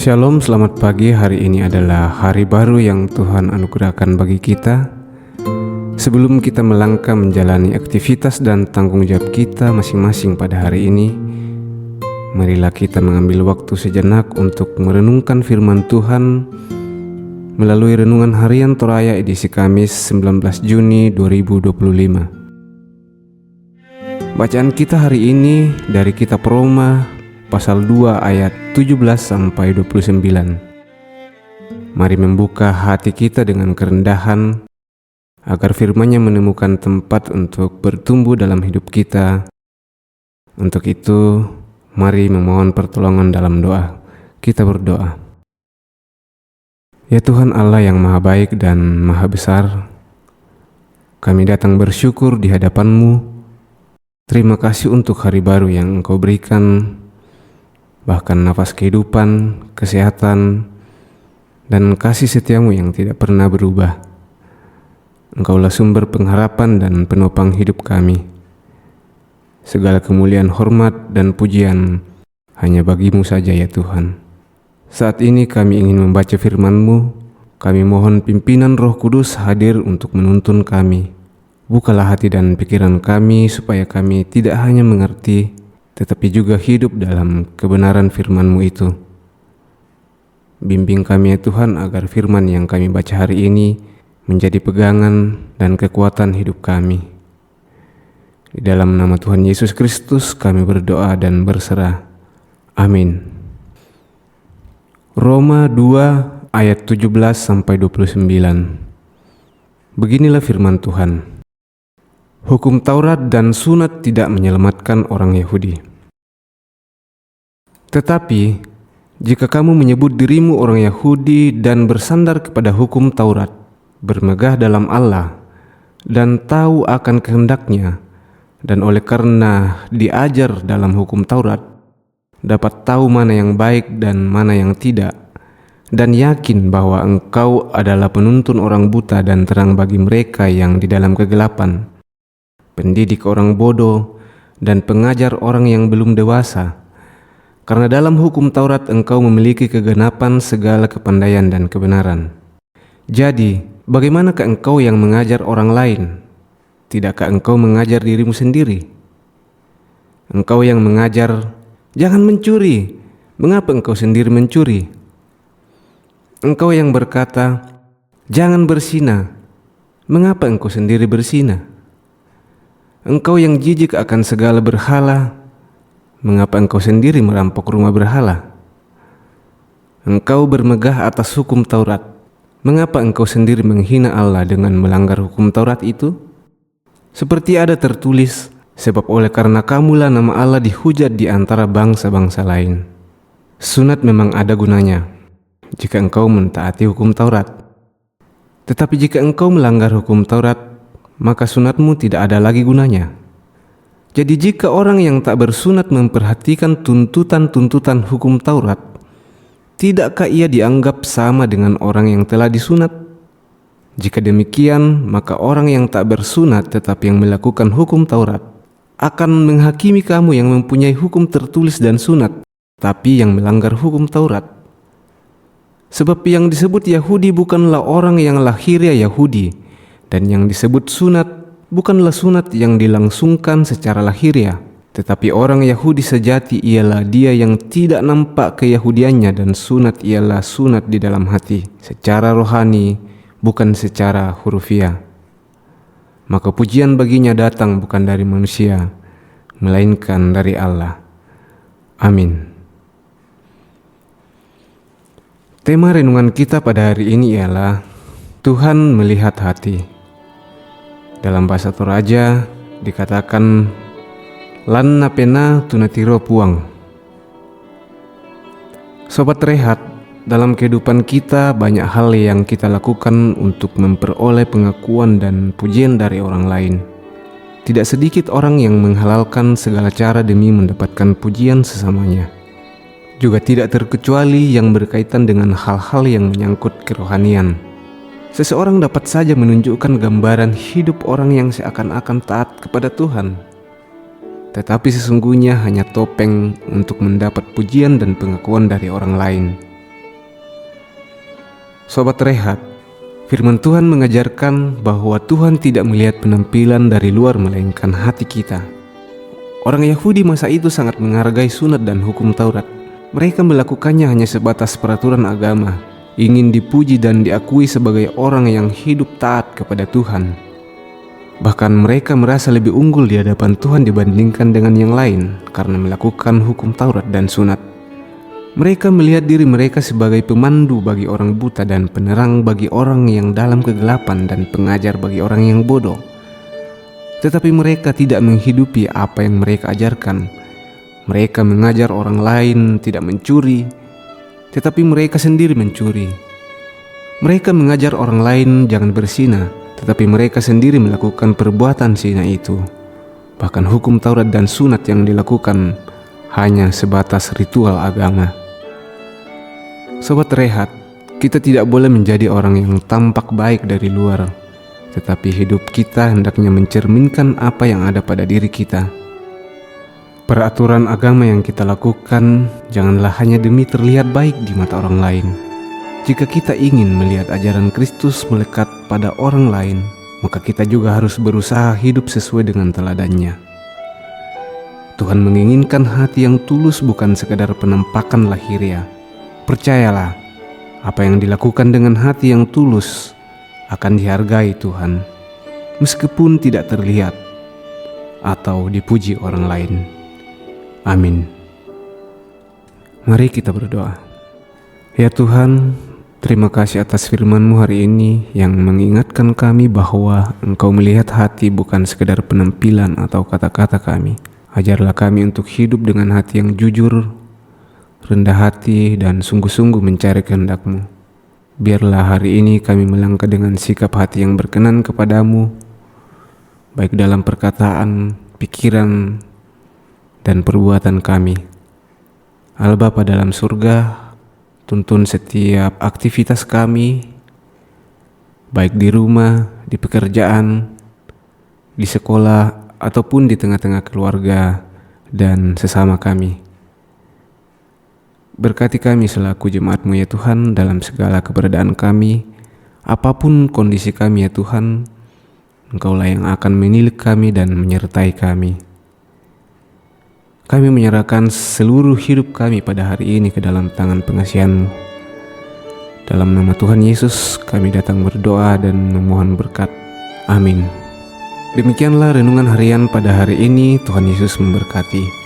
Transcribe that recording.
Shalom, selamat pagi. Hari ini adalah hari baru yang Tuhan anugerahkan bagi kita. Sebelum kita melangkah menjalani aktivitas dan tanggung jawab kita masing-masing pada hari ini, marilah kita mengambil waktu sejenak untuk merenungkan firman Tuhan melalui renungan harian Toraya edisi Kamis 19 Juni 2025. Bacaan kita hari ini dari kitab Roma pasal 2 ayat 17 sampai 29. Mari membuka hati kita dengan kerendahan agar firman-Nya menemukan tempat untuk bertumbuh dalam hidup kita. Untuk itu, mari memohon pertolongan dalam doa. Kita berdoa. Ya Tuhan Allah yang Maha Baik dan Maha Besar, kami datang bersyukur di hadapan-Mu. Terima kasih untuk hari baru yang Engkau berikan, bahkan nafas kehidupan, kesehatan, dan kasih setiamu yang tidak pernah berubah. Engkaulah sumber pengharapan dan penopang hidup kami. Segala kemuliaan, hormat, dan pujian hanya bagi-Mu saja ya Tuhan. Saat ini kami ingin membaca firman-Mu. Kami mohon pimpinan Roh Kudus hadir untuk menuntun kami. Bukalah hati dan pikiran kami supaya kami tidak hanya mengerti, tetapi juga hidup dalam kebenaran firman-Mu itu. Bimbing kami ya Tuhan agar firman yang kami baca hari ini menjadi pegangan dan kekuatan hidup kami. Di dalam nama Tuhan Yesus Kristus kami berdoa dan berserah. Amin. Roma 2 ayat 17 sampai 29. Beginilah firman Tuhan. Hukum Taurat dan sunat tidak menyelamatkan orang Yahudi. Tetapi, jika kamu menyebut dirimu orang Yahudi dan bersandar kepada hukum Taurat, bermegah dalam Allah, dan tahu akan kehendak-Nya, dan oleh karena diajar dalam hukum Taurat, dapat tahu mana yang baik dan mana yang tidak, dan yakin bahwa engkau adalah penuntun orang buta dan terang bagi mereka yang di dalam kegelapan, pendidik orang bodoh, dan pengajar orang yang belum dewasa. Karena dalam hukum Taurat engkau memiliki kegenapan segala kepandaian dan kebenaran. Jadi, bagaimanakah engkau yang mengajar orang lain? Tidakkah engkau mengajar dirimu sendiri? Engkau yang mengajar, jangan mencuri. Mengapa engkau sendiri mencuri? Engkau yang berkata, jangan berzina. Mengapa engkau sendiri berzina? Engkau yang jijik akan segala berhala, mengapa engkau sendiri merampok rumah berhala? Engkau bermegah atas hukum Taurat, mengapa engkau sendiri menghina Allah dengan melanggar hukum Taurat itu? Seperti ada tertulis, sebab oleh karena kamulah nama Allah dihujat di antara bangsa-bangsa lain. Sunat memang ada gunanya, jika engkau mentaati hukum Taurat. Tetapi jika engkau melanggar hukum Taurat, maka sunatmu tidak ada lagi gunanya. Jadi jika orang yang tak bersunat memperhatikan tuntutan-tuntutan hukum Taurat, tidakkah ia dianggap sama dengan orang yang telah disunat? Jika demikian, maka orang yang tak bersunat tetapi yang melakukan hukum Taurat akan menghakimi kamu yang mempunyai hukum tertulis dan sunat, tapi yang melanggar hukum Taurat. Sebab yang disebut Yahudi bukanlah orang yang lahiriah Yahudi, dan yang disebut sunat bukanlah sunat yang dilangsungkan secara lahiriah, tetapi orang Yahudi sejati ialah dia yang tidak nampak keyahudiannya, dan sunat ialah sunat di dalam hati, secara rohani, bukan secara hurufiah. Maka pujian baginya datang bukan dari manusia, melainkan dari Allah. Amin. Tema renungan kita pada hari ini ialah Tuhan melihat hati. Dalam bahasa Toraja dikatakan lanna pena tunatiro puang. Sobat rehat, dalam kehidupan kita banyak hal yang kita lakukan untuk memperoleh pengakuan dan pujian dari orang lain. Tidak sedikit orang yang menghalalkan segala cara demi mendapatkan pujian sesamanya. Juga tidak terkecuali yang berkaitan dengan hal-hal yang menyangkut kerohanian. Seseorang dapat saja menunjukkan gambaran hidup orang yang seakan-akan taat kepada Tuhan, tetapi sesungguhnya hanya topeng untuk mendapat pujian dan pengakuan dari orang lain. Sobat Rehat, firman Tuhan mengajarkan bahwa Tuhan tidak melihat penampilan dari luar melainkan hati kita. Orang Yahudi masa itu sangat menghargai sunat dan hukum Taurat. Mereka melakukannya hanya sebatas peraturan agama, ingin dipuji dan diakui sebagai orang yang hidup taat kepada Tuhan. Bahkan mereka merasa lebih unggul di hadapan Tuhan dibandingkan dengan yang lain karena melakukan hukum Taurat dan sunat. Mereka melihat diri mereka sebagai pemandu bagi orang buta dan penerang bagi orang yang dalam kegelapan dan pengajar bagi orang yang bodoh. Tetapi mereka tidak menghidupi apa yang mereka ajarkan. Mereka mengajar orang lain tidak mencuri, tetapi mereka sendiri mencuri. Mereka mengajar orang lain jangan berzina, tetapi mereka sendiri melakukan perbuatan zina itu. Bahkan hukum Taurat dan sunat yang dilakukan hanya sebatas ritual agama. Sobat Rehat, kita tidak boleh menjadi orang yang tampak baik dari luar, tetapi hidup kita hendaknya mencerminkan apa yang ada pada diri kita. Peraturan agama yang kita lakukan janganlah hanya demi terlihat baik di mata orang lain. Jika kita ingin melihat ajaran Kristus melekat pada orang lain, maka kita juga harus berusaha hidup sesuai dengan teladannya. Tuhan menginginkan hati yang tulus, bukan sekadar penampakan lahiriah. Percayalah, apa yang dilakukan dengan hati yang tulus akan dihargai Tuhan, meskipun tidak terlihat atau dipuji orang lain. Amin. Mari kita berdoa. Ya Tuhan, terima kasih atas firman-Mu hari ini yang mengingatkan kami bahwa Engkau melihat hati, bukan sekedar penampilan atau kata-kata kami. Ajarlah kami untuk hidup dengan hati yang jujur, rendah hati, dan sungguh-sungguh mencari kehendak-Mu. Biarlah hari ini kami melangkah dengan sikap hati yang berkenan kepadamu, baik dalam perkataan, pikiran, dan perbuatan kami. Allah Bapa dalam surga, tuntun setiap aktivitas kami, baik di rumah, di pekerjaan, di sekolah, ataupun di tengah-tengah keluarga dan sesama kami. Berkati kami selaku jemaat-Mu ya Tuhan dalam segala keberadaan kami, apapun kondisi kami ya Tuhan, Engkaulah yang akan menilik kami dan menyertai kami. Kami menyerahkan seluruh hidup kami pada hari ini ke dalam tangan pengasihan-Mu. Dalam nama Tuhan Yesus kami datang berdoa dan memohon berkat. Amin. Demikianlah renungan harian pada hari ini. Tuhan Yesus memberkati.